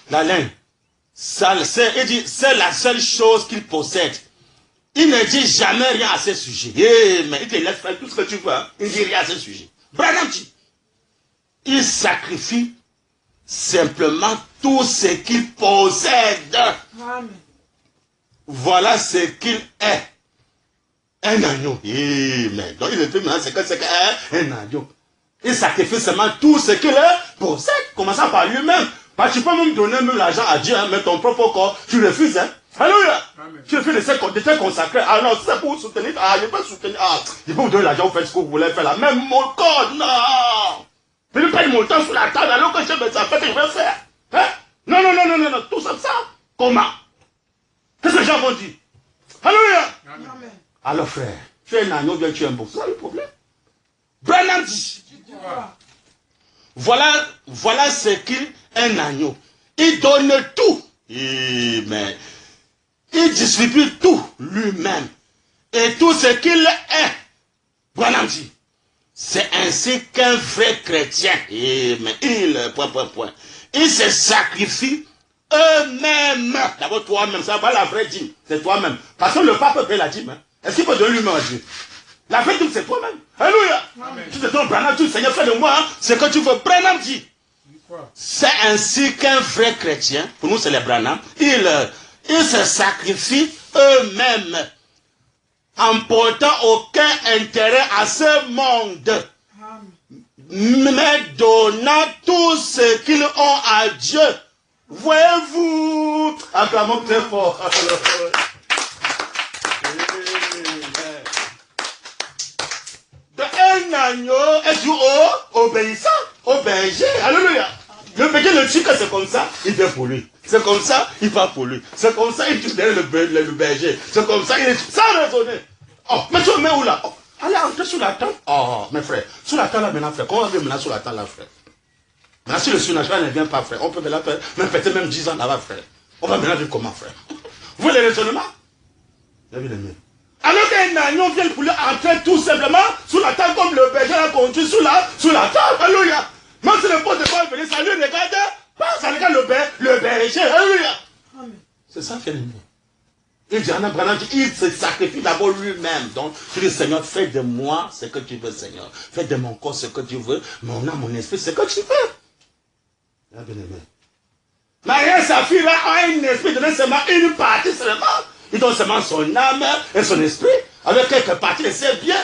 La laine. Il dit, c'est la seule chose qu'il possède. Il ne dit jamais rien à ce sujet. Mais il te laisse faire tout ce que tu veux. Il ne dit rien à ce sujet. Branham dit, il sacrifie simplement tout ce qu'il possède. Amen. Voilà ce qu'il est. Un agneau. Mais donc il fait maintenant ce que c'est un agneau. Il sacrifie seulement tout ce qu'il possède, commençant par lui-même. Parce que tu peux même donner même l'argent à Dieu, hein, mais ton propre corps, tu refuses. Hein. Alléluia. Tu refuses de te consacrer. Ah non, c'est pour vous soutenir. Ah, je peux soutenir. Ah, je peux vous donner l'argent, vous faites ce que vous voulez faire là. Même mon corps, non. Je ne paye mon temps sur la table alors que j'ai mes affaires que je vais faire. Hein? Non, non, non, non, non, non, tout ça. Comment? Qu'est-ce que les gens vont dire? Alléluia. Amen. Alors frère, tu es un agneau, bien tu es un bouc. C'est ça le problème. Branham dit. Voilà ce qu'il est un agneau. Il donne tout. Mais il distribue tout lui-même. Et tout ce qu'il est. Branham dit. C'est ainsi qu'un vrai chrétien. Mais il se sacrifie eux-mêmes. D'abord toi-même. Ça va la vraie dîme. C'est toi-même. Parce que le pape paie la dîme. Hein. Est-ce qu'il peut donner lui-même à Dieu? La vraie dîme, c'est toi-même. Alléluia. Tu te donnes, Branham, tu dis, Seigneur, fais de moi hein, ce que tu veux. Branham dit. C'est ainsi qu'un vrai chrétien, pour nous c'est les Branham, ils se sacrifient eux-mêmes en portant aucun intérêt à ce monde, mais donnant tout ce qu'ils ont à Dieu. Voyez-vous, acclamons très fort. Un agneau est du obéissant au berger. Alléluia. Le berger le tue que c'est comme ça, il fait pour lui. C'est comme ça, il va pour lui. C'est comme ça, il tue le berger. C'est comme ça, il est sans raisonner. Oh, mais tu le mets où là? Oh, allez entrer sous la tente. Oh, mes frères, sous la tente là maintenant, frère. Comment on va maintenant sous la tente là, frère? Maintenant, si le surnaturel ne vient pas, frère, on peut maintenant faire, peut-être même 10 ans là-bas, frère. On va maintenant vivre comment, frère? Vous voyez les raisonnements? J'ai vu les miens. Alors qu'un agneau vient pour lui entrer tout simplement sous la table comme le berger a conduit sous la table. Alléluia. Même si le pot de bois est venu, ça lui regarde pas, ça regarde le berger. Alléluia. C'est ça fait le mieux. Il dit, il se sacrifie d'abord lui-même. Donc, tu dis, Seigneur, fais de moi ce que tu veux, Seigneur. Fais de mon corps ce que tu veux, mon âme, mon esprit, ce que tu veux. Bien aimé. Marie, sa fille là, a un esprit, donne seulement une partie seulement. Il donne seulement son âme et son esprit, avec quelques parties, c'est bien.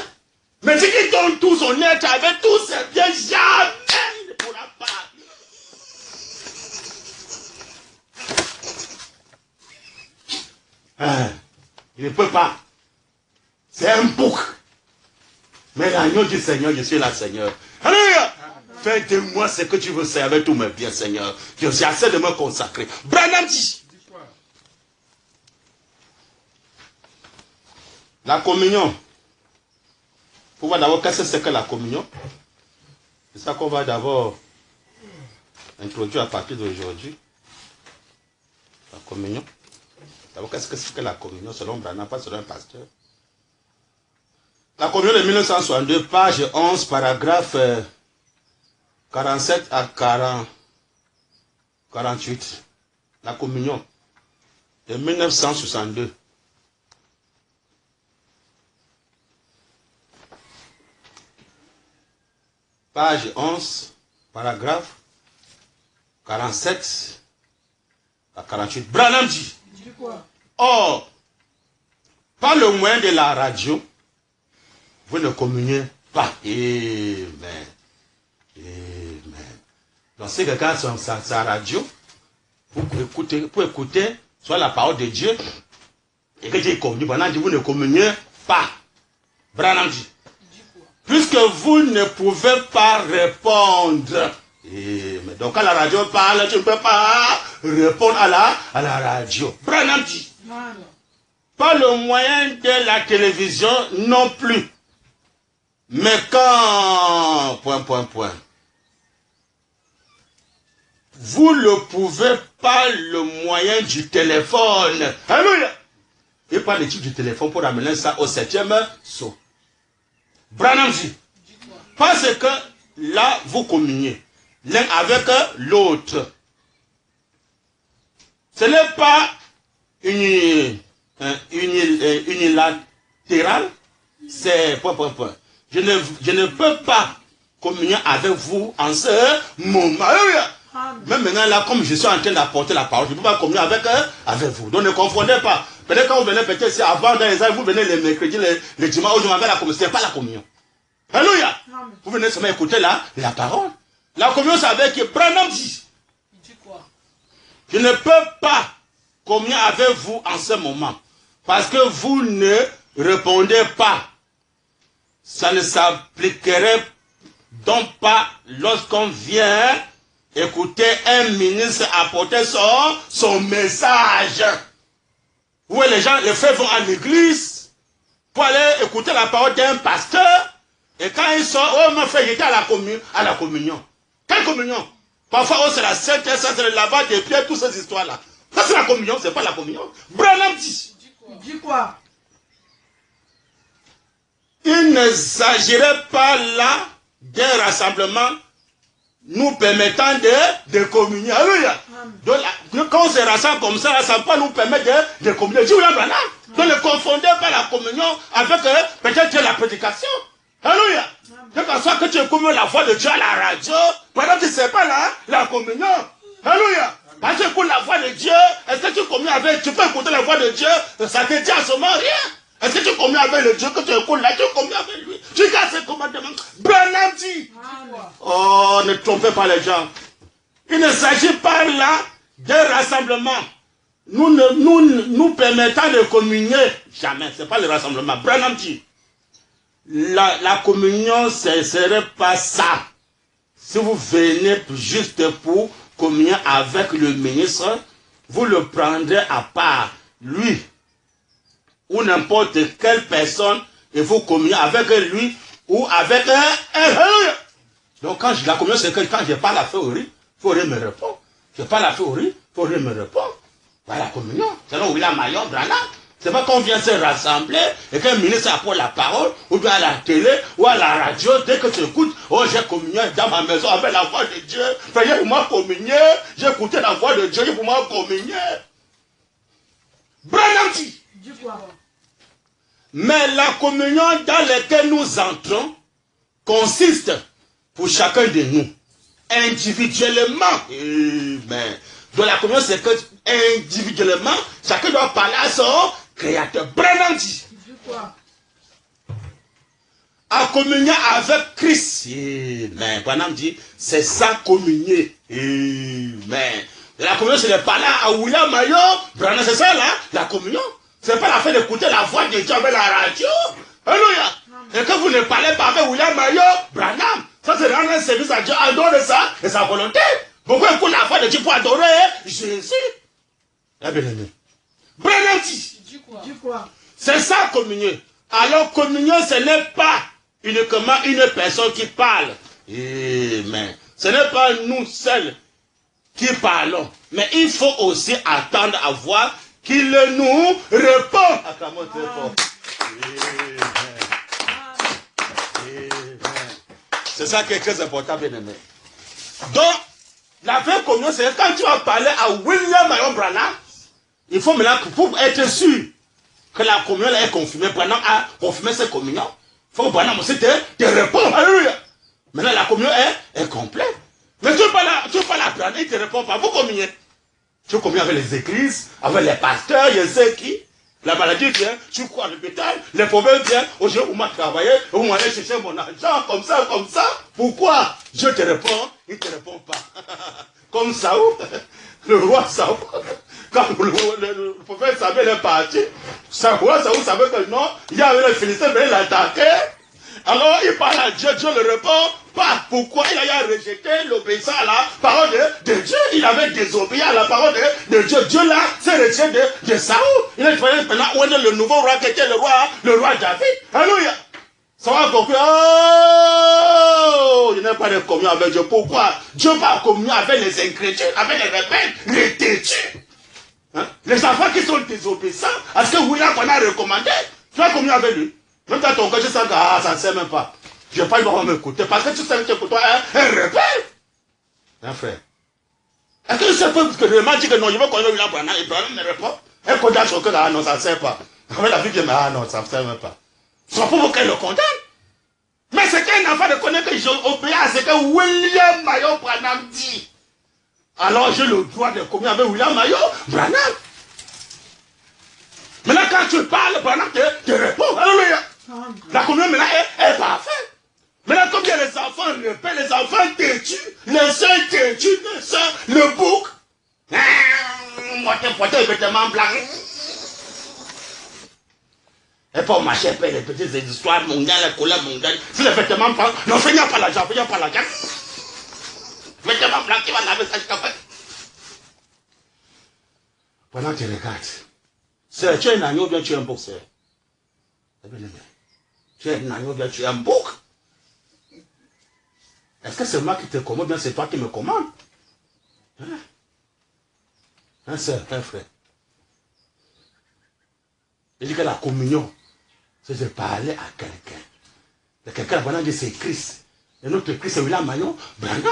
Mais si il donne tout son être avec tout, c'est bien, jamais il ne pourra pas. Il ne peut pas. C'est un bouc. Mais l'agneau du Seigneur, je suis là, Seigneur. Alléluia. Fais de moi ce que tu veux, c'est avec tous mes biens, Seigneur. J'ai assez de me consacrer. Branham dit. La communion. Pour voir d'abord qu'est-ce que c'est que la communion. C'est ça qu'on va d'abord introduire à partir d'aujourd'hui. La communion. D'abord, qu'est-ce que c'est que la communion selon Branham, pas selon un pasteur. La communion de 1962, page 11, paragraphe 47 à 48. La communion de 1962. Page 11, paragraphe 47 à 48. Branham dit. Or, par le moyen de la radio, vous ne communiez pas. Amen. Amen. Donc, si quelqu'un a sa radio, pour écouter soit la parole de Dieu, et que Dieu communie, Branham dit, vous ne communiez pas. Branham dit. Puisque vous ne pouvez pas répondre. Mais donc quand la radio parle, tu ne peux pas répondre à la radio. Branham dit. Par le moyen de la télévision non plus. Mais quand... Vous ne pouvez pas le moyen du téléphone. Alléluia. Et pas l'étude du téléphone pour amener ça au 7e saut. Branham dit, parce que là, vous communiez l'un avec l'autre. Ce n'est pas unilatéral. C'est point. Je ne peux pas communier avec vous en ce moment. Même maintenant, là, comme je suis en train d'apporter la parole, je ne peux pas communier avec vous. Donc ne confondez pas. Peut-être quand vous venez, peut-être avant dans les années, vous venez les mercredis, les dimanches, aujourd'hui, avec la communion. Ce n'est pas la communion. Alléluia. Vous venez seulement écouter la parole. La communion, c'est avec Branham dit. Il dit quoi? Je ne peux pas communier avec vous en ce moment. Parce que vous ne répondez pas. Ça ne s'appliquerait donc pas lorsqu'on vient écouter un ministre apporter son message. Où les gens, les frères vont à l'église pour aller écouter la parole d'un pasteur. Et quand ils sortent, oh mon frère, j'étais à la communion. Quelle communion? Parfois, oh c'est la sainte, ça c'est le lavage des pieds, toutes ces histoires-là. Ça c'est la communion, c'est pas la communion. Branham dit. Il dit quoi? Il ne s'agirait pas là d'un rassemblement nous permettant de communier. Alléluia. Donc, quand on se rassemble comme ça ne pas nous permettre de communier. Donc ne confondez pas la communion avec peut-être la prédication. Alléluia. Donc en soit que tu écoutes la voix de Dieu à la radio, pendant que tu ne sais pas la communion. Alléluia. Quand tu écoutes la voix de Dieu, est-ce que tu communies avec, tu peux écouter la voix de Dieu, ça te dit à ce moment rien. Est-ce que tu communies avec le Dieu que tu écoutes là, tu communies avec lui? Tu gardes ses commandements. Branham dit. Oh, ne trompez pas les gens. Il ne s'agit pas là d'un rassemblement. Nous permettant de communier. Jamais. Ce n'est pas le rassemblement. Branham dit. La communion, ce ne serait pas ça. Si vous venez juste pour communier avec le ministre, vous le prendrez à part. Lui. Ou n'importe quelle personne, et vous communiez avec lui ou avec donc quand la communion, c'est que quand je parle à Féorie, Féorie me répond. Je parle à Féorie, Féorie me répond. Voilà la communion. Selon William Mayon, Branham. C'est pas qu'on vient se rassembler et qu'un ministre apporte la parole, ou bien à la télé, ou à la radio, dès que tu écoutes, oh j'ai communié dans ma maison avec la voix de Dieu. J'ai pour moi communier, j'ai écouté la voix de Dieu, j'ai pour moi communier. Branham dit. Mais la communion dans laquelle nous entrons consiste pour chacun de nous, individuellement. Amen. Donc la communion, c'est que individuellement, chacun doit parler à son créateur. Branham dit. À communier avec Christ. Amen. Branham dit, c'est ça communier. Amen. La communion, c'est de parler à William Mayo. Branham, c'est ça là, la communion. C'est pas la fin d'écouter la voix de Dieu avec la radio. Alléluia. Et que vous ne parlez pas avec William Mayo, Branham. Ça, c'est rendre un service à Dieu en dehors de ça et sa volonté. Pourquoi écoute la voix de Dieu pour adorer Jésus? Eh bien, Branham dit. C'est ça, communion. Alors, communion, ce n'est pas uniquement une personne qui parle. Amen. Ce n'est pas nous seuls qui parlons. Mais il faut aussi attendre à voir qu'il nous répond. Acclamons très fort. C'est ça qui est très important, bien aimé. Donc, la vraie communion, c'est quand tu vas parler à William Mayon Branham, il faut maintenant, pour être sûr que la communion est confirmée, Branham a confirmé cette communion, il faut que Branham aussi te répondre. Alléluia. Maintenant, la communion est complète. Mais tu ne peux pas la prendre, il ne te répond pas. Vous communiez. Tu communies avec les églises, avec les pasteurs, je sais qui. La maladie vient, tu crois à l'hôpital, les problèmes viennent, aujourd'hui vous m'avez travaillé, vous m'allez chercher mon argent, comme ça. Pourquoi? Je te réponds, il ne te répond pas. Comme Saoul, le roi Saoul, quand le prophète Samuel est parti, Saoul savait que non, il y avait les Philistins qui venaient l'attaquer. Alors il parle à Dieu, Dieu le répond pas. Pourquoi il a rejeté l'obéissance à la parole de Dieu? Il avait désobéi à la parole de Dieu. Dieu là s'est retiré de Saoul. Il a fallu maintenant où est le nouveau roi qui était le roi David. Alléluia. Ça va conclure. Oh, il n'y a pas de communion avec Dieu. Pourquoi? Dieu va communier avec les incrédules, avec les rebelles, les têtus. Hein? Les enfants qui sont désobéissants, est-ce que William en a recommandé? Tu vas communier avec lui. Même dans ton cœur, je sens que ça ne sait même pas. Je n'ai pas le droit de m'écouter. Parce que tu sais que pour toi, un rebelle. Un frère. Est-ce que je peux que le dit que non, je veux connaître William Branham, et Branham ne répond? Elle condamne son cœur, ah non, ça ne sert pas. Avec la Bible, ah non, ça ne sert même pas. Soit pour qu'elle le condamne. Mais c'est qu'un enfant de connaître que j'obéis à ce que William Mayo Branham dit. Alors j'ai le droit de communier avec William Mayo Branham. Maintenant, quand tu parles, Branham te répond. Alléluia. La communion maintenant est parfaite. Maintenant, comme il y a les enfants rebelles, les enfants têtus, les sœurs têtus, les sœurs, le bouc. Moi, t'es porté les vêtements blancs. Et pour marcher, les petites histoires mondiales, les couleurs mondiales. Si les vêtements blancs, non, fais-y pas l'argent, fais-y pas l'argent. Vêtements blancs, qui va laver ça jusqu'à fait. Pendant que tu regardes, tu es un agneau ou bien tu es un boxeur? Tu es un agneau ou bien tu es un bouc? Est-ce que c'est moi qui te commande ou bien c'est toi qui me commandes? Hein? Un soeur, un frère. Il dit que la communion, c'est de parler à quelqu'un. Et quelqu'un va dire c'est Christ. Et notre Christ, c'est William Mayo Branham.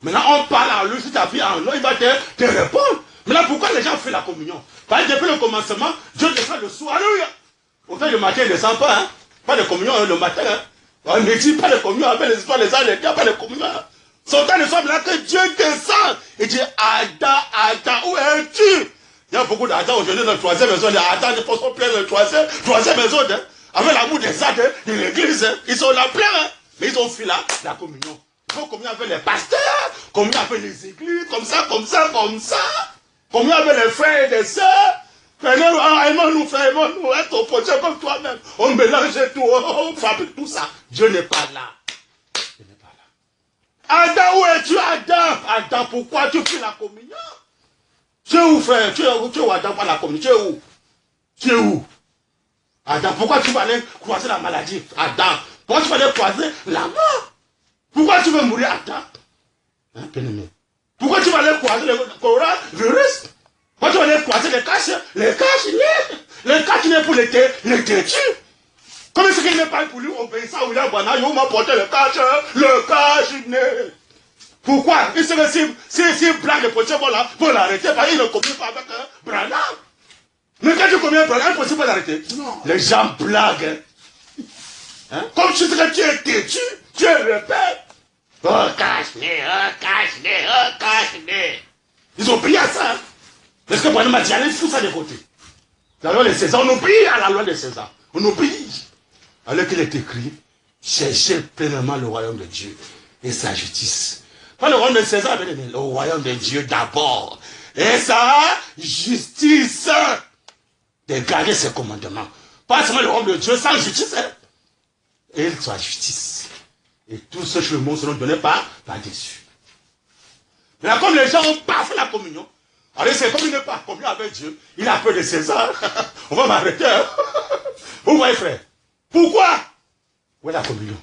Maintenant, on parle à lui, si tu as vu en lui, il va te répondre. Maintenant, pourquoi les gens font la communion? Parce que depuis le commencement, Dieu te fait le soir. Alléluia. Autant le matin, il ne descend pas. Hein? Pas de communion le matin. Hein? On ne dit pas de communion avec les histoires des âges, il n'y a pas de communion. Hein? Son temps ne soit là que Dieu descend. Il dit, Adam, où es-tu? Il y a beaucoup d'Adam aujourd'hui dans la troisième maison. Les Adam, ils sont pleins de la troisième maison. Hein? Avec l'amour des âges de l'église. Hein? Ils sont là pleins. Hein? Mais ils ont fui là, la communion. Il faut communier avec les pasteurs, communier avec les églises, comme ça. Communier avec les frères et les sœurs. Aimons-nous, frère, aimons-nous, être opposés comme toi-même. On mélange tout, on fabrique tout ça. Dieu n'est pas là. Dieu n'est pas là. Adam, où es-tu, Adam? Adam, pourquoi tu fais la communion? Tu es où, frère? Tu es où, Adam, pour la communion? Tu es où? Tu es où? Adam, pourquoi tu vas aller croiser la maladie? Adam, pourquoi tu vas aller croiser la mort? Pourquoi tu veux mourir, Adam? Hein, bien-aimé? Pourquoi tu vas aller croiser le coronavirus? Pourquoi tu vas aller croiser les caches pour les têtus? Comme ce qu'il n'est pas pour lui obéissant à William Branham, il m'a porté le cache. Pourquoi? Il serait si blague de prochain là, pour l'arrêter, parce qu'il ne communique pas avec Branham. Mais quand tu communiques Branham, c'est impossible d'arrêter. Les gens blaguent. Hein? Comme tu sais que tu es têtu, tu es rebelle. Oh, cache-nez. Ils ont pris à ça. Parce que Branham a dit, allez, fous ça de côté. La loi de César, on oublie à la loi de César. On oublie. Alors qu'il est écrit, cherchez pleinement le royaume de Dieu et sa justice. Pas le royaume de César, mais le royaume de Dieu d'abord. Et sa justice. De garder ses commandements. Pas seulement le royaume de Dieu sans justice. Hein? Et sa justice. Et tous ceux qui le monde seront donnés par dessus. Mais comme les gens ont pas fait la communion, alors c'est comme il n'est pas communion avec Dieu, il a peur de César. On va m'arrêter. Hein? Vous voyez, frère? Pourquoi? Où est la communion?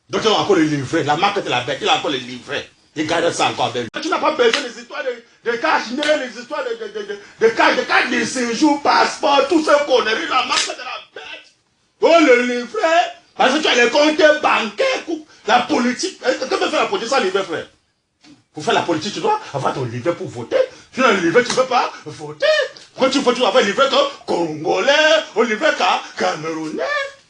Donc il a encore le livret. La marque de la bête, il a encore le livret. Il garde ça encore avec lui. Tu n'as pas besoin des histoires de cache-nez, les histoires de carte de séjour, passeport, tout ce qu'on a vu, la marque de la bête. Oh, le livret. Parce que tu as les comptes bancaires, la politique. Que peut faire la politique sans livret, frère? Pour faire la politique, tu dois avoir ton livret pour voter. Si tu as un livret, tu ne peux pas voter. Quand tu votes, tu dois avoir un livret congolais, un livret camerounais.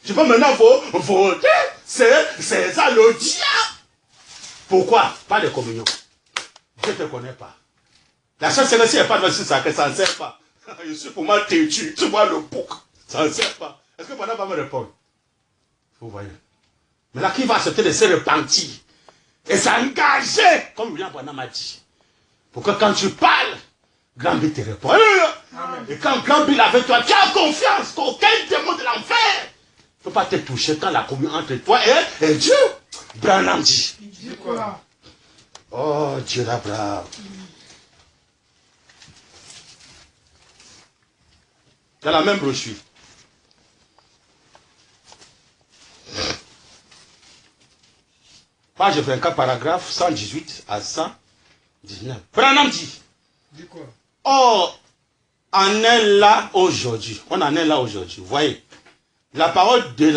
Tu peux maintenant voter. C'est ça le diable. Pourquoi? Pas de communion. Je ne te connais pas. La seule c'est que s'il n'y a pas de ça, que ça ne sert pas. Je suis pour moi têtu. Tu vois le bouc. Ça ne sert pas. Est-ce que pendant va me répondre? Vous voyez. Mais là, qui va accepter de se repentir et s'engager, comme William Branham m'a dit, pour que quand tu parles, Grand Bill te répond. Amen. Et quand Grand Bill avec toi, tu as confiance qu'aucun démon de l'enfer ne peut pas te toucher quand la communion entre toi et Dieu. Branham dit. Oh, Dieu d'Abraham. Dans la même brochure. Page 24, paragraphe 118 à 119. Branham dit. Oh, on est là aujourd'hui. On en est là aujourd'hui. Vous voyez. La parole de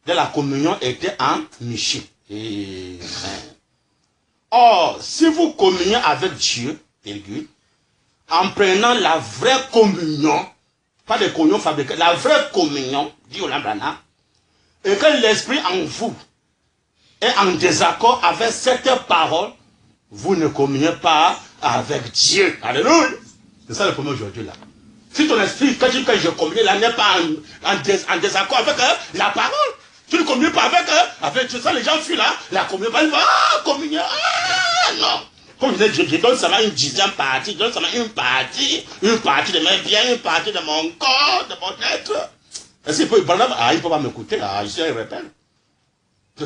la communion était en Michée. Or, si vous communiez avec Dieu, virgule, en prenant la vraie communion, pas de communion fabriquée, la vraie communion, dit Olambana, et que l'esprit en vous est en désaccord avec cette parole, vous ne communiez pas avec Dieu. Alléluia. C'est ça le problème aujourd'hui là. Si ton esprit, quand je communie là, n'est pas en désaccord avec la parole, tu ne communies pas avec Dieu. Ça, les gens fuient là, la communion, ils vont, communion, non. Comme je donne seulement une dixième partie, je donne seulement une partie de mes biens, une partie de mon corps, de mon être. Est-ce qu'il peut, il ne peut pas m'écouter, je suis un rebelle.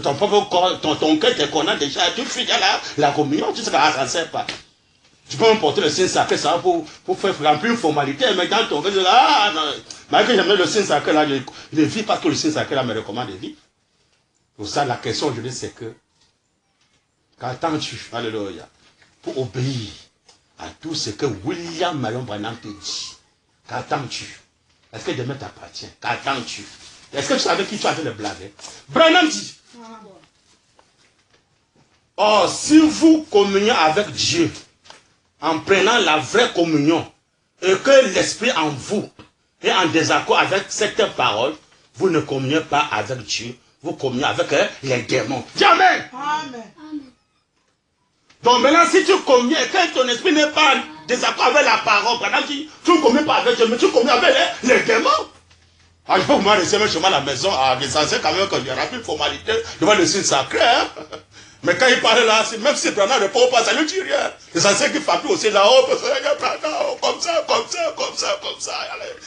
Ton propre corps, ton cœur te connaît déjà, tu fuis là, la communion, tu sais que ça ne sert pas. Tu peux m'emporter le signe sacré, ça va pour faire remplir une formalité, mais dans ton cœur, non. Malgré que j'aime le signe sacré là, je ne vis pas que le signe sacré là me recommande de vivre. Pour ça, la question aujourd'hui, c'est que, qu'attends-tu, alléluia, pour obéir à tout ce que William Marion Branham te dit? Qu'attends-tu? Est-ce que demain t'appartient? Qu'attends-tu? Est-ce que tu savais qui tu avais le blague? Branham dit. Or, si vous communiez avec Dieu, en prenant la vraie communion, et que l'esprit en vous est en désaccord avec cette parole, vous ne communiez pas avec Dieu, vous communiez avec les démons. Dis Amen. Amen. Donc maintenant, si tu communies et que ton esprit n'est pas en désaccord avec la parole, pendant que tu ne communies pas avec Dieu, mais tu communies avec les démons. Je peux moi rester chez moi à la maison, c'est censé quand même qu'il y aura plus de formalité devant le signe sacré. Mais quand il parle là, même si Branham ne répond pas, ça ne dit rien. C'est censé qu'il fasse aussi là-haut, comme ça.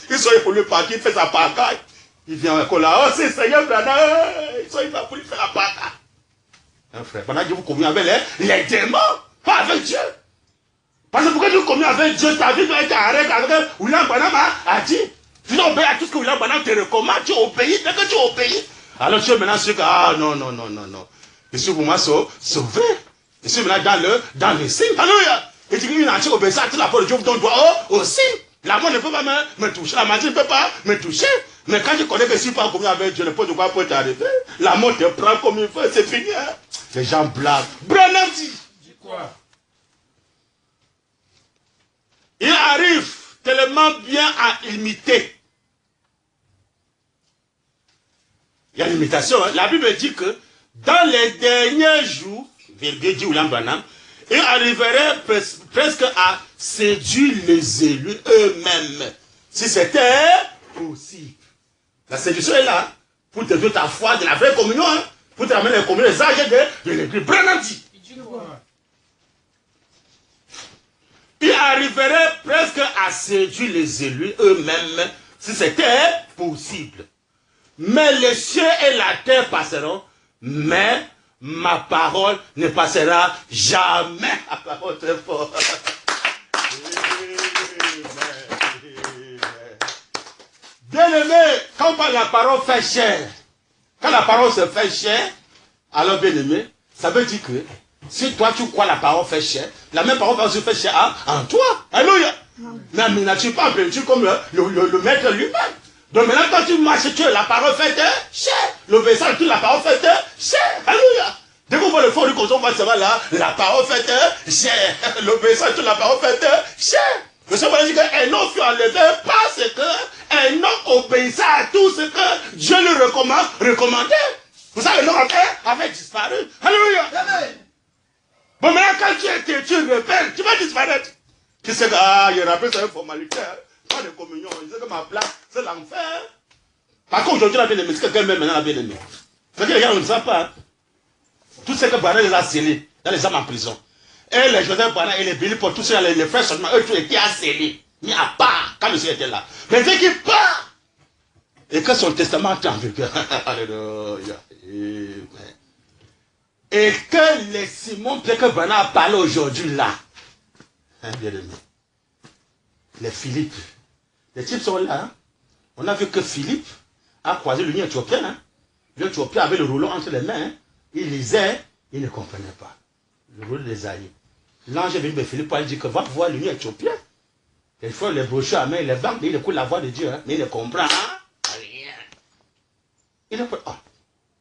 Ils sont pour lui partir, il fait sa pagaille. Il vient encore là, c'est Seigneur Branham, il va pour lui faire la pagaille. Un frère, pendant que vous communiez avec les démons, pas avec Dieu. Parce que pourquoi tu communies avec Dieu, ta vie doit être en règle avec William Branham a dit. Tu dois obéir à tout ce que William Branham te recommande, tu obéis, dès que tu obéis. Alors tu es maintenant sûr que, non. Je suis pour moi sauvé. Je suis maintenant dans le signe. Alléluia. Et tu dis, une entière obéissance à toute la parole de Dieu, vous donne droit au signe. La mort ne peut pas me toucher, la maladie ne peut pas me toucher. Mais quand tu connais que si tu pas commis avec Dieu, n'importe quoi peut t'arriver. La mort te prend comme il faut, c'est fini. Hein? Les gens blaguent. Branham dit. Dis quoi? Il arrive tellement bien à imiter. Il y a une imitation. Hein? La Bible dit que dans les derniers jours, virgule dit William Branham, il arriverait presque à séduire les élus eux-mêmes. Si c'était possible. La séduction est là. Pour te donner ta foi de la vraie communion. Hein? Pour te ramener les communions, les âges de l'église. Branham dit. Il arriverait presque à séduire les élus eux-mêmes si c'était possible. Mais les cieux et la terre passeront, mais ma parole ne passera jamais. La parole très fort. Bien-aimé, quand la parole fait chair, quand la parole se fait chair, alors bien-aimé, ça veut dire que si toi tu crois la parole fait chair, la même parole va aussi faire chair en toi. Alléluia. Mais tu n'es pas en plénitude comme le maître lui-même. Donc maintenant, quand tu marches, tu la parole fait chair. L'obéissance, tu la parole fait chair. Alléluia. Dès qu'on voit le fond du consomme, on va savoir là, la parole fait chair. L'obéissance, tu la parole fait chair. Le Seigneur dit qu'un homme fut enlevé parce qu'un homme obéissait à tout ce que Dieu lui recommandait. Vous savez, l'homme avait disparu. Alléluia. Amen. Bon, maintenant, quand tu rebelles, tu vas disparaître. Tu sais que, il y aura plus une formalité. Pas de communion. Il sait que ma place, c'est l'enfer. Par contre, aujourd'hui, la bien-aimée, c'est quelqu'un même maintenant la bien-aimée. Parce que les gens ne savent pas. Hein. Tout ce que Branham les a scellés, dans les hommes en prison. Et les Joseph Branham et les Billy pour tous ceux les frères seulement, eux, tous étaient scellés. Mis à part, quand le Seigneur était là. Mais dès qu'il part, et que son testament entre en vigueur. Alléluia. Et que les Simon Pierre que Branham a parlé aujourd'hui là, hein, bien aimé, les Philippe, les types sont là. Hein. On a vu que Philippe a croisé l'Union éthiopienne. Hein. L'Union éthiopienne avait le rouleau entre les mains. Hein. Il lisait, il ne comprenait pas. Le rouleau des aïeux. L'ange est venu de Philippe, il dit que va voir l'Union éthiopienne. Il faut les brochures à main, les banques, il écoute la voix de Dieu, hein, mais il ne comprend rien. Il écoute,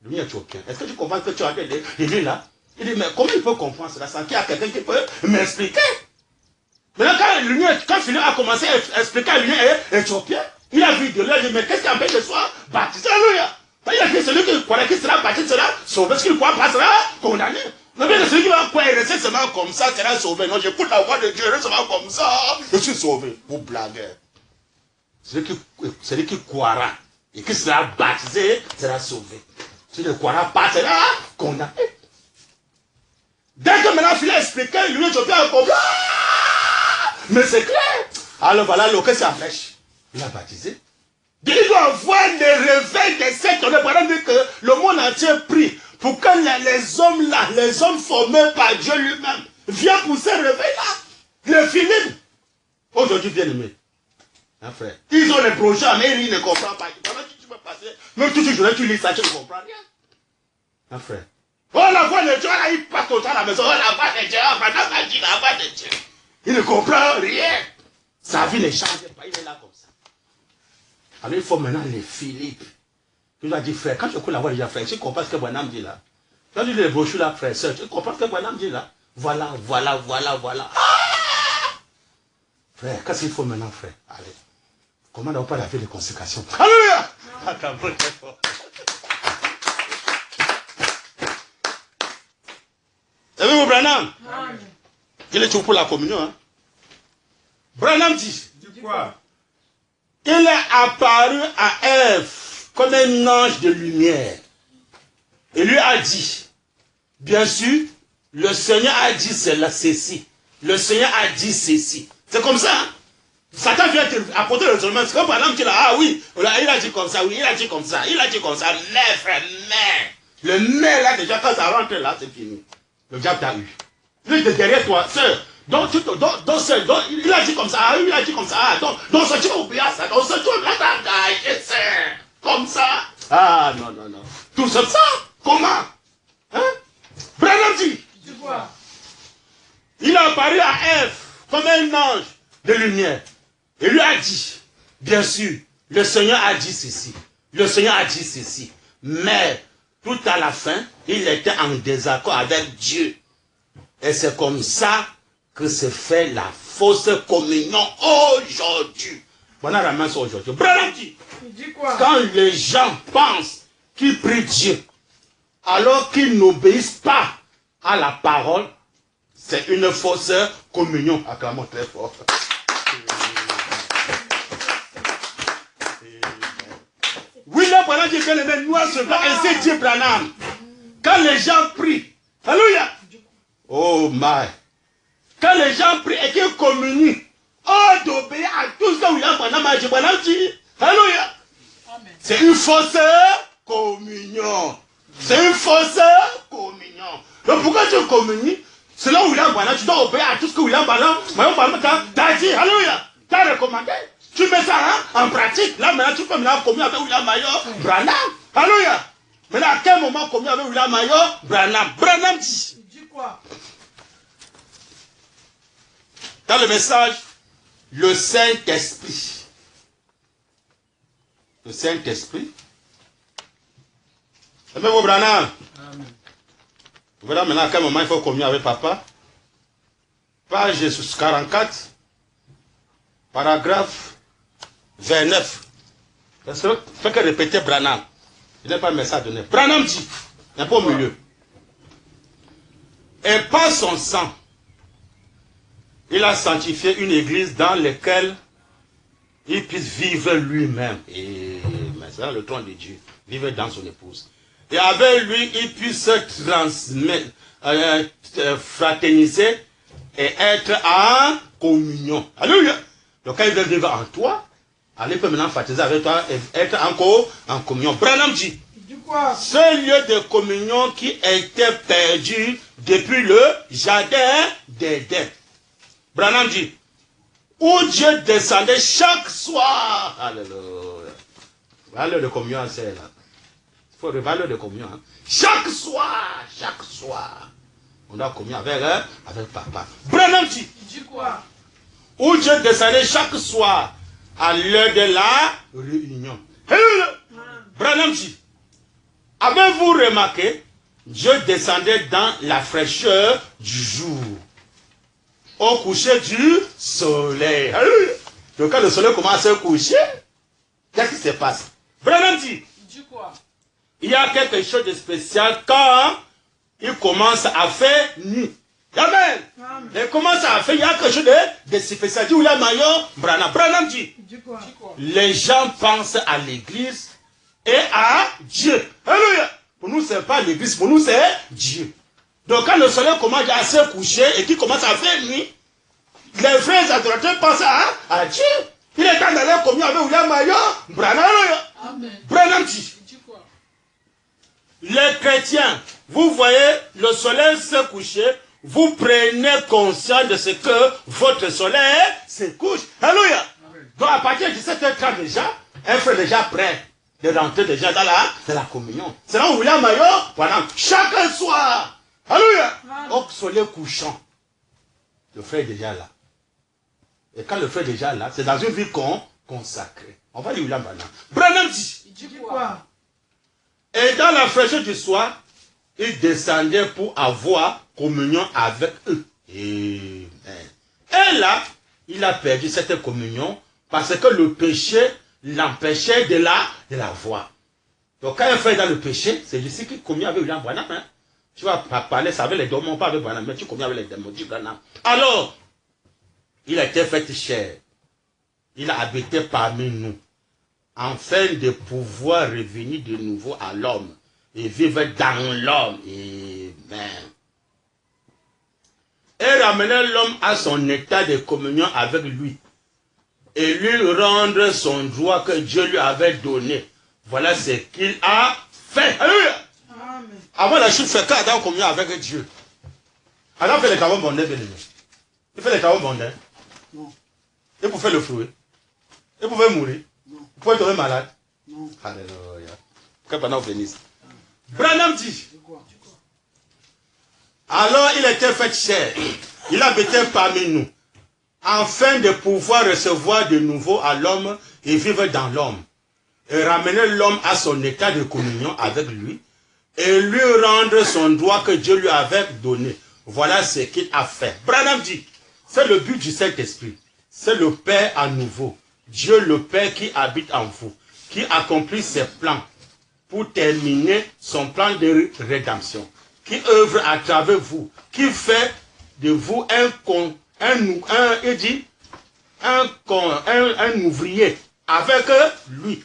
l'Union éthiopienne. Est-ce que tu comprends que tu as des là? Il dit, mais comment il peut comprendre cela sans qu'il y a quelqu'un qui peut m'expliquer? Maintenant, quand Philippe a commencé à expliquer à l'Union éthiopien, il a vu de là, il dit, mais qu'est-ce qui empêche de soi baptisé? Alléluia. Il a dit, celui qui croit qu'il sera baptisé sera sauvé, ce qu'il ne croit pas sera condamné. Mais bien, celui qui va croire et rester seulement comme ça sera sauvé. Non, j'écoute la voix de Dieu, reste seulement comme ça, je suis sauvé. Vous blaguez. Celui qui croira et qui sera baptisé sera sauvé. Celui qui ne croira pas sera condamné. Dès que maintenant Philippe a expliqué, l'Union éthiopien a compris. Mais c'est clair. Alors voilà, l'eau que c'est en flèche. Il a baptisé. Il doit avoir des réveils des sectes. On est par exemple que le monde entier prie pour que les hommes là, les hommes formés par Dieu lui-même, viennent pour ces réveils-là. Le Philippe. Aujourd'hui, bien aimé. Hein, frère. Ils ont les projets, mais ils ne comprennent pas. Pendant que tu peux passer, même toute une journée, tu lis ça, tu ne comprends rien. Hein, frère. Oh, la voix de Dieu, là, il passe tout le temps à la maison. Oh, la voix de Dieu, madame a dit la voix de Dieu. Il ne comprend rien. Sa vie ne change pas, il est là comme ça. Alors il faut maintenant les Philippe. Il lui a dit, frère, quand je écoute la voix de Dieu, frère, tu comprends ce que Branham dit là. Quand tu lis les brochures là, frère, soeur, tu comprends ce que Branham dit là. Voilà. Ah! Frère, qu'est-ce qu'il faut maintenant, frère? Allez. Comment n'avons pas la vie de consécration? Alléluia! Savez-vous, Branham? Il est tout pour la communion. Hein? Branham dit. Quoi? Il est apparu à Ève comme un ange de lumière. Et lui a dit, bien sûr, le Seigneur a dit ceci. Le Seigneur a dit ceci. C'est comme ça. Hein? Satan vient apporter le raisonnement. C'est comme par exemple qu'il a, ah oui, il a dit comme ça, oui, il a dit comme ça, mais frère, mais. Le mais là, déjà, quand ça rentre là, c'est fini. Le diable t'a eu. Il est derrière toi, sœur. Donc, il a dit comme ça, ah, il a dit comme ça, ah, donc, ça, tu vas oublier ça, donc, ça, tu vas t'engager, sœur. Comme ça. Ah, non. Tout ça, comment? Hein? Branham dit. Tu vois? Il a apparu à Ève comme un ange de lumière. Et lui a dit, bien sûr, le Seigneur a dit ceci. Le Seigneur a dit ceci. Mais, tout à la fin, il était en désaccord avec Dieu. Et c'est comme ça que se fait la fausse communion aujourd'hui. Voilà la main sur aujourd'hui. Branham dit, quand les gens pensent qu'ils prient Dieu, alors qu'ils n'obéissent pas à la parole, c'est une fausse communion. Acclamons très fort. William Branham dit que les noirs se battent et c'est Dieu Branham. Quand les gens prient, alléluia. Oh my. Quand les gens prient et qu'ils communient, d'obéir à tout ce que William Branham a dit. Branham dit, alléluia. C'est une fausse communion. C'est une fausse communion. Donc pourquoi tu communies? Selon William Branham, tu dois obéir à tout ce que William Branham t'a dit. Alléluia. T'as recommandé. Tu mets ça en pratique. Là maintenant tu peux maintenant communier avec William Branham. Alléluia. Maintenant à quel moment communier avec William Branham? Branham dit. Quoi? Dans le message, le Saint-Esprit. Le Saint-Esprit. Aimez-vous, Branham? Amen. Voilà maintenant à quel moment il faut communier avec papa. Page 44, paragraphe 29. Fait que répéter Branham. Il n'est pas le message donné. Branham dit, un peu au milieu. Et par son sang, il a sanctifié une église dans laquelle il puisse vivre lui-même. Et maintenant, le trône de Dieu, vivre dans son épouse. Et avec lui, il puisse se transmettre, fraterniser et être en communion. Alléluia. Donc quand il veut vivre en toi, allez peut maintenant fraterniser avec toi et être encore en communion. Branham dit. Ce lieu de communion qui était perdu depuis le jardin d'Éden. Branham dit, où Dieu descendait chaque soir. Alléluia. Valeur de communion, c'est là. Il faut une valeur de communion. Hein. Chaque soir. On a communion avec papa. Branham dit, quoi? Où Dieu descendait chaque soir à l'heure de la réunion. Branham dit, avez-vous remarqué Dieu descendait dans la fraîcheur du jour, au coucher du soleil. Alléluia. Donc quand le soleil commence à se coucher, qu'est-ce qui se passe? Branham dit, il y a quelque chose de spécial quand il commence à faire nuit. Amen. Il commence à faire, il y a quelque chose de spécial. Dit William Marion Branham. Branham dit, les gens pensent à l'église et à Dieu. Alléluia. Pour nous, ce n'est pas l'église, pour nous, c'est Dieu. Donc quand le soleil commence à se coucher et qu'il commence à faire nuit, les frères adorateurs pensent à Dieu. Il est temps d'aller communion avec William Marion Branham. Branham dit, les chrétiens, vous voyez le soleil se coucher, vous prenez conscience de ce que votre soleil se couche. Alléluia. Donc à partir de 17h30 déjà, un frère déjà prêt de rentrer déjà dans la communion. C'est là où William Marion Branham, chaque soir, alléluia, au soleil couchant, le frère est déjà là. Et quand le frère est déjà là, c'est dans une vie consacrée. On va lire William Branham. Branham dit, quoi? Et dans la fraîcheur du soir, il descendait pour avoir communion avec eux. Amen. Et là, il a perdu cette communion parce que le péché l'empêchait de la voir. Donc quand un frère est dans le péché, c'est ici qu'il communion avec William Branham. Hein? Tu vas parler, ça avec les démons, pas avec Branham, mais tu communions avec les démons, dit Branham. Alors, il a été fait chair. Il a habité parmi nous, afin de pouvoir revenir de nouveau à l'homme et vivre dans l'homme. Amen. Et ramener l'homme à son état de communion avec lui et lui rendre son droit que Dieu lui avait donné. Voilà ce qu'il a fait. Alléluia. Avant la chute, fait qu'Adam communion avec Dieu. Adam fait les travaux mondains, bien aimé. Il fait les travaux mondains. Non. Et pour faire le fruit. Et pour faire mourir. Non. Vous pouvez tomber malade. Non. Alléluia. Que pendant vous venez. Branham dit. Alors il était fait chair. Il habitait parmi nous. Afin de pouvoir recevoir de nouveau à l'homme et vivre dans l'homme. Et ramener l'homme à son état de communion avec lui. Et lui rendre son droit que Dieu lui avait donné. Voilà ce qu'il a fait. Branham dit. C'est le but du Saint-Esprit. C'est le Père à nouveau. Dieu le Père qui habite en vous. Qui accomplit ses plans pour terminer son plan de rédemption. Qui œuvre à travers vous. Qui fait de vous un ouvrier avec lui.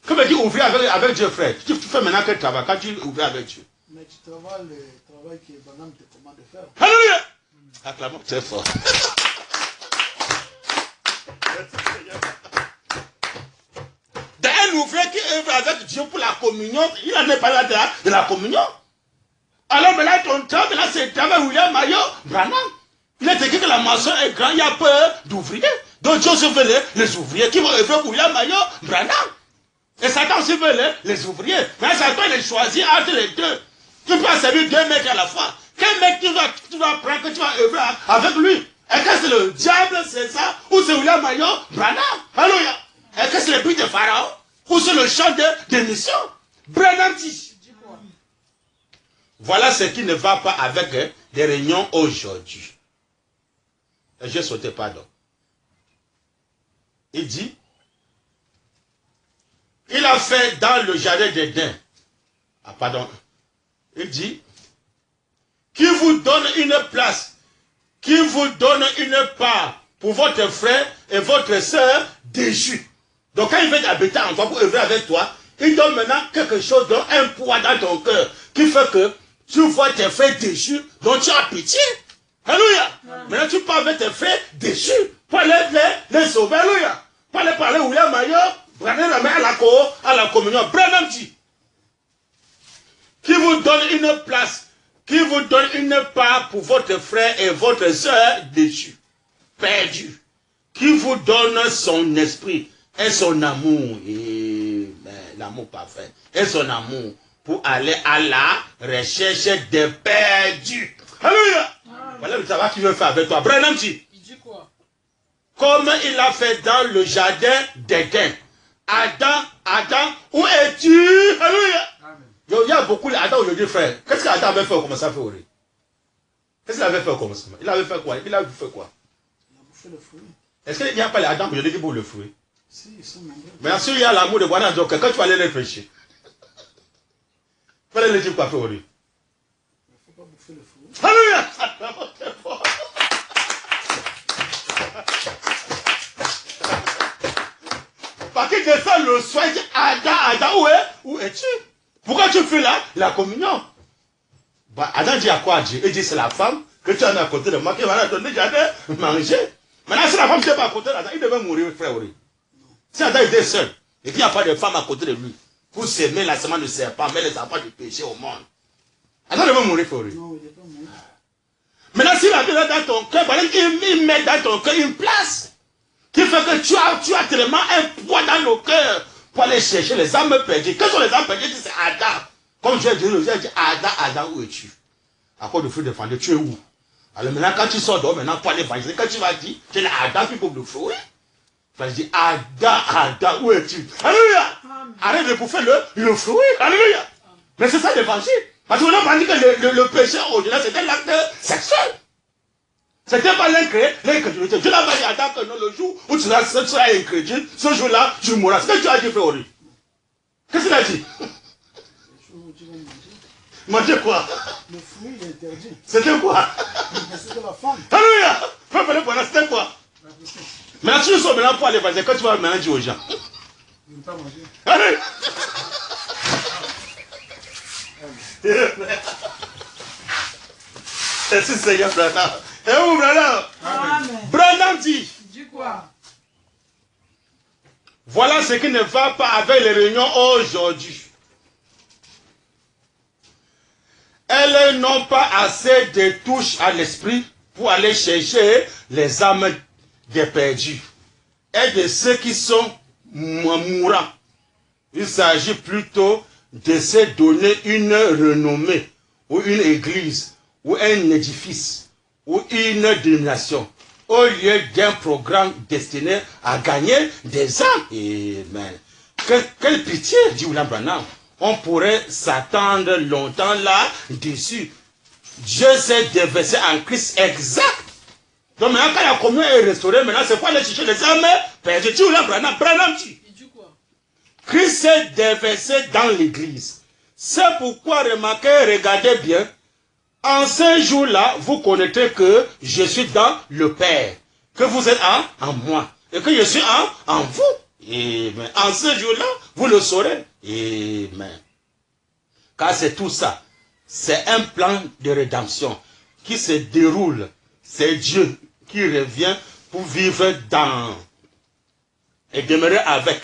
Que veut dire ouvrier avec Dieu, frère? Tu fais maintenant quel travail quand tu ouvres avec Dieu? Mais tu travailles le travail que Branham te commande de faire. Alléluia! Acclamons très fort. Un ouvrier qui œuvre avec Dieu pour la communion, il n'en est pas là de la communion. Alors maintenant, ton travail, là, c'est le travail William Marion Branham. Il est écrit que la maçon est grande, il y a peur d'ouvriers. Donc Dieu se veut les ouvriers qui vont œuvrer pour William Marion Branham. Et Satan aussi veut les ouvriers. Mais Satan, il choisit entre les deux. Tu peux servir deux mecs à la fois. Quel mec tu vas prendre que tu vas œuvrer avec lui? Est-ce que c'est le diable, c'est ça? Ou c'est William Marion Branham? Alléluia. Est-ce que c'est le but de Pharaon? Ou c'est le champ de mission? Branham dit. Voilà ce qui ne va pas avec les réunions aujourd'hui. Et j'ai sauté, pardon. Il dit, il a fait dans le jardin d'Éden. Ah, pardon. Il dit, qui vous donne une place, qui vous donne une part pour votre frère et votre soeur déchu. Donc quand il veut habiter en toi pour œuvrer avec toi, il donne maintenant quelque chose, donc un poids dans ton cœur, qui fait que tu vois tes frères déchus, donc tu as pitié. Alléluia. Maintenant tu parles avec tes frères déchus, pour les sauver. Alléluia. Pour aller parler William Marion, prenez la main à la communion. Branham dit, qui vous donne une place, qui vous donne une part pour votre frère et votre soeur déchus, perdus, qui vous donne son esprit et son amour, et l'amour parfait, et son amour pour aller à la recherche des perdus. Alléluia. Voilà le travail qu'il veut faire avec toi. Branham dit, comme il a fait dans le jardin d'Éden. Adam, où es-tu? Alléluia. Il y a beaucoup d'Adam aujourd'hui, frère. Qu'est-ce qu'Adam avait fait au commencement à faire? Qu'est-ce qu'il avait fait au commencement? Il avait fait quoi? Il a fait quoi? Il a bouffé le fruit. Est-ce qu'il n'y a pas les Adam aujourd'hui qui bouffent le fruit? Si, ils sont nombreux. Mais si il y a l'amour de Bwana, donc quand tu vas aller réfléchir, tu vas aller dire quoi faire aujourd'hui? Il ne faut pas bouffer le fruit. Alléluia! Parce qu'il descend le soir, il dit Adam, où es-tu? Pourquoi tu fais là la communion? Bah, Adam dit à quoi Dieu? Il dit c'est la femme que tu en as à côté de moi qui va la donner, j'allais manger. Maintenant, si la femme n'était pas à côté d'Adam, il devait mourir, frère. Si Adam était seul, et qu'il n'y a pas de femme à côté de lui, pour s'aimer la semence de serpent, mais les enfants du péché au monde, Adam devait mourir, frère. Non, il n'est pas mort. Maintenant, s'il a mis dans ton cœur, il met dans ton cœur une place qui fait que tu as tellement un poids dans le cœur pour aller chercher les âmes perdues. Quelles sont les âmes perdues? C'est Adam. Comme Dieu a dit, Adam, où es-tu? À quoi de fruit défendu, tu es où? Alors maintenant, quand tu sors dehors, maintenant, pour aller évangéliser, quand tu vas dire, tu es Adam qui bouffe le fruit. Tu vas dire, Adam, où es-tu? Alléluia! Arrête de bouffer le fruit. Alléluia! Mais c'est ça l'évangile. Parce qu'on a dit que le péché au-delà, c'était l'acte sexuel. C'était pas l'incrédulité. Dieu n'a pas dit à Adam que non, le jour où tu seras incrédule, ce jour-là, tu mourras. C'est ce que tu as dit, frère. Qu'est-ce qu'il a dit? Le jour où tu vas manger. Manger quoi? Le fruit, il est interdit. C'était quoi? C'était la femme. Alléluia! C'était quoi? Maintenant, tu sors maintenant pour aller évangéliser. Quand tu vas maintenant dire aux gens. Il ne veut pas manger. Alléluia! Merci Seigneur, Branham. Et où Branham? Amen. Branham dit. Dis quoi? Voilà ce qui ne va pas avec les réunions aujourd'hui. Elles n'ont pas assez de touches à l'esprit pour aller chercher les âmes des perdus et de ceux qui sont mourants. Il s'agit plutôt de se donner une renommée ou une église ou un édifice ou une dénomination au lieu d'un programme destiné à gagner des âmes. Amen. Quelle pitié, dit William Branham. On pourrait s'attendre longtemps là-dessus. Dieu s'est déversé en Christ exact. Donc maintenant, quand la communion est restaurée, maintenant, c'est pour aller chercher les âmes perdues. Tu William Branham, Branham dit. Christ s'est déversé dans l'église. C'est pourquoi, remarquez, regardez bien, en ce jour-là, vous connaîtrez que je suis dans le Père, que vous êtes en moi, et que je suis en vous. Amen. En ce jour-là, vous le saurez. Amen. Car c'est tout ça. C'est un plan de rédemption qui se déroule. C'est Dieu qui revient pour vivre dans et demeurer avec.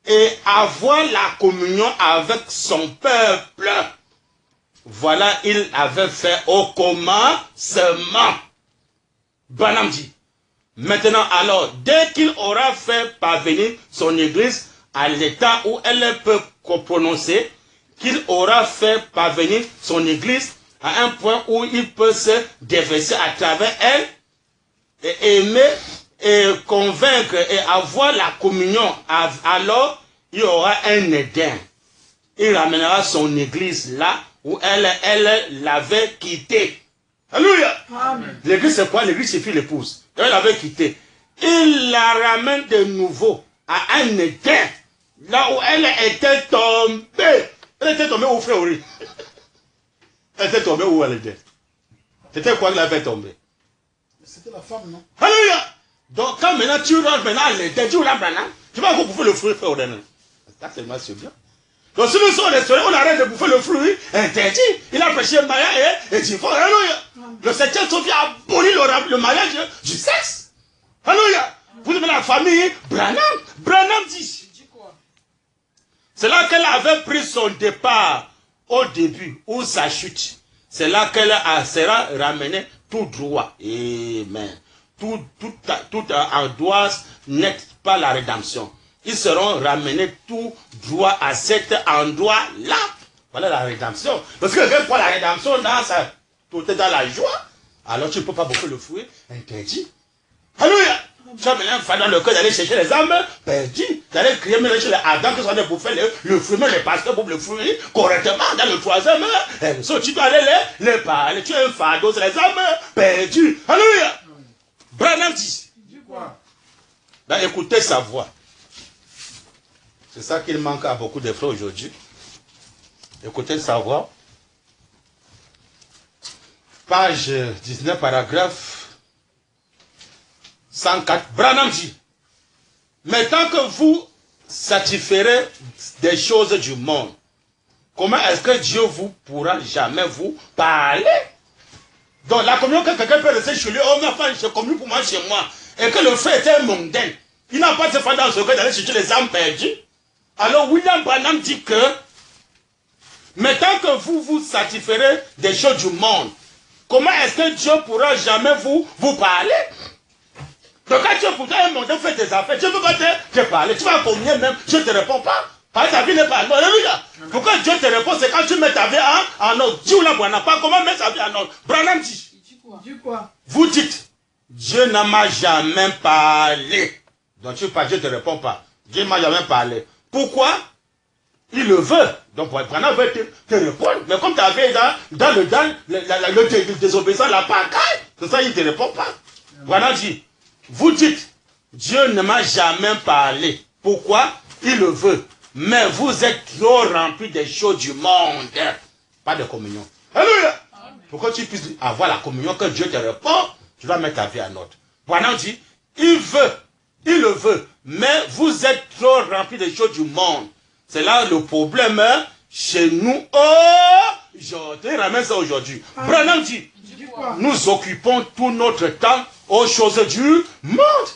Et avoir la communion avec son peuple. Voilà, il avait fait au commencement. Branham dit. Maintenant alors, dès qu'il aura fait parvenir son église à l'état où elle peut prononcer, qu'il aura fait parvenir son église à un point où il peut se déverser à travers elle, et aimer, et convaincre, et avoir la communion, alors il y aura un Éden. Il ramènera son église là où elle l'avait quitté. Alléluia. L'église c'est quoi? L'église c'est l'épouse. Elle l'avait quitté. Il la ramène de nouveau à un Éden. Là où elle était tombée. Elle était tombée où, frère? Elle était tombée où elle était? C'était quoi qu'elle avait tombé? C'était la femme, non? Alléluia. Donc quand maintenant tu rentres maintenant à l'Éden, tu vas encore bouffer le fruit, frère. Ça c'est bien. Donc si nous sommes restaurés, on arrête de bouffer le fruit interdit. Il a prêché mariage et divorce. Alléluia. Le septième Sophie a aboli le mariage du sexe. Alléluia. Vous avez la famille Branham. Branham dit. C'est là qu'elle avait pris son départ au début, ou sa chute. C'est là qu'elle sera ramenée tout droit. Amen. Tout angoisse n'est pas la rédemption. Ils seront ramenés tout droit à cet endroit-là. Voilà la rédemption. Parce que quand la rédemption, tout est dans la joie, alors tu ne peux pas bouffer le fruit interdit. Alléluia. Tu as maintenant fait dans le cœur d'aller chercher les âmes perdues, d'aller crier maintenant chez les Adam qui sont allés pour faire le fruit, mais les pasteurs pour le fruit correctement dans le troisième. Tu dois aller les parler. Tu as un fardeau, c'est les âmes perdues. Alléluia. Branham dit. Écoutez sa voix. C'est ça qu'il manque à beaucoup de frères aujourd'hui. Écoutez sa voix. Page 19, paragraphe 104. Branham dit, mais tant que vous satisferez des choses du monde, comment est-ce que Dieu vous pourra jamais vous parler? Donc la communion que quelqu'un peut rester chez lui, oh mais enfin, je communion pour moi chez moi, et que le fait était mondain, il n'a pas de foi dans ce cœur d'aller chercher les âmes perdues. Alors William Branham dit que, mais tant que vous vous satisferez des choses du monde, comment est-ce que Dieu pourra jamais vous parler? Donc quand Dieu pourra un mondain fait des affaires, Dieu ne peut pas te parler. Tu vas communier même, je ne te réponds pas. Parce que ta vie n'est pas en ordre. Alléluia. Pourquoi Dieu te répond? C'est quand tu mets ta vie en ordre. Dieu là, n'a pas comment mettre sa vie en ordre. Branham dit. Dis quoi? Vous dites, Dieu ne m'a jamais parlé. Donc tu parles, Dieu ne te répond pas. Dieu ne m'a jamais parlé. Pourquoi? Il le veut. Donc Branham veut te répondre. Mais comme tu as fait dans le désobéissant, la pagaille, c'est ça, il ne te répond pas. Branham dit, vous dites, Dieu ne m'a jamais parlé. Pourquoi? Il le veut. Mais vous êtes trop remplis des choses du monde. Pas de communion. Alléluia. Pour que tu puisses avoir la communion, que Dieu te répond, tu dois mettre ta vie en ordre. Branham dit, il le veut. Mais vous êtes trop remplis des choses du monde. C'est là le problème chez nous. Aujourd'hui, ramène ça aujourd'hui. Branham dit, nous occupons tout notre temps aux choses du monde.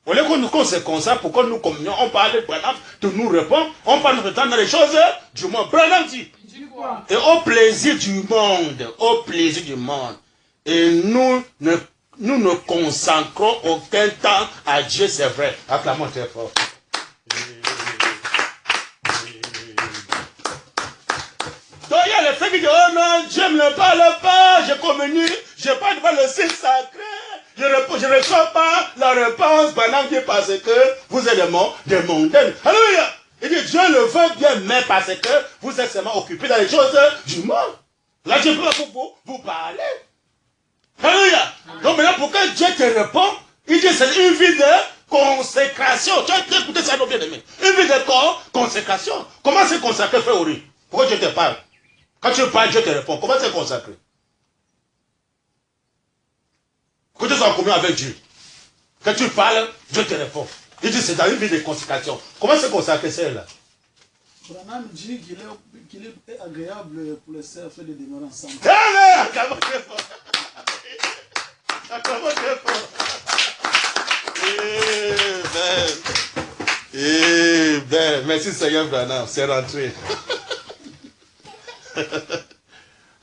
Au lieu qu'on se consacre pour que nous communions, on parle de Branham, de nous répondre, on parle notre temps dans les choses du monde. Branham dit, et au plaisir du monde, au plaisir du monde. Et nous ne consacrons aucun temps à Dieu, c'est vrai. Acclamons très fort. Donc il y a les frères qui disent, oh non, Dieu ne me parle pas, je communie, je parle devant le signe sacré. Je ne reçois pas la réponse, Branham dit, parce que vous êtes des mondains. Alléluia. Il dit, Dieu le veut bien, mais parce que vous êtes seulement occupés dans les choses du monde. Là, Dieu peut vous parler. Alléluia. Donc maintenant, pour que Dieu te répond, il dit, c'est une vie de consécration. Tu as écouté ça, non, bien aimé. Une vie de consécration. Comment se consacrer, frère Ori? Pourquoi Dieu te parle? Quand tu parles, Dieu te répond. Comment se consacrer? Quand tu sois en communion avec Dieu, quand tu parles, Dieu te répond. Il dit, c'est dans une vie de consécration. Comment se consacrer celle-là? Branham dit qu'il est agréable pour les sœurs de demeurer ensemble. Acclamons très fort. Acclamons très fort. Merci Seigneur Branham, c'est rentré.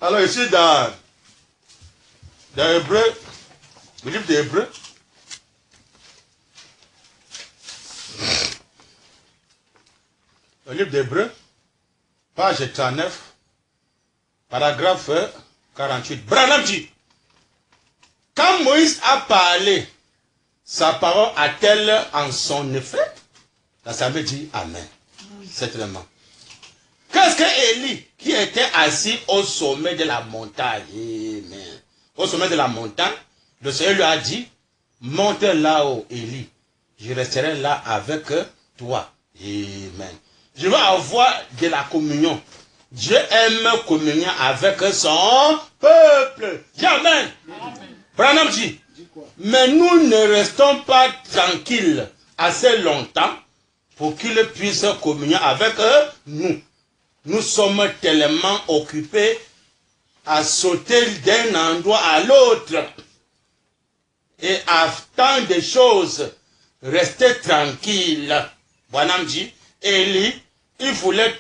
Alors ici dans Hébreu, le livre d'Hébreu, le livre d'Hébreu, page 39, paragraphe 48. Branham dit, quand Moïse a parlé, sa parole a-t-elle en son effet? L'Assemblée dit Amen. Certainement. Qu'est-ce que Élie, qui était assis au sommet de la montagne, amen, au sommet de la montagne, le Seigneur lui a dit, monte là-haut, Élie, je resterai là avec toi. Amen. Je veux avoir de la communion. Dieu aime communier avec son peuple. Dis Amen. Branham dit, mais nous ne restons pas tranquilles assez longtemps pour qu'il puisse communier avec nous. Nous sommes tellement occupés à sauter d'un endroit à l'autre et à tant de choses. Restez tranquille. Branham dit, Élie, il voulait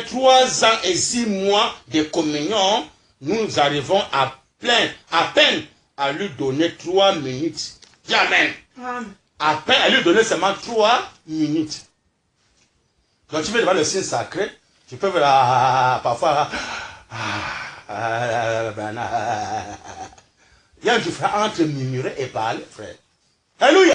3 ans et 6 mois de communion. Nous arrivons à peine à lui donner 3 minutes. Dis Amen. À peine à lui donner seulement 3 minutes. Donc tu veux devant le signe sacré, tu peux parfois Il y a une différence entre murmurer et parler, frère. Alléluia.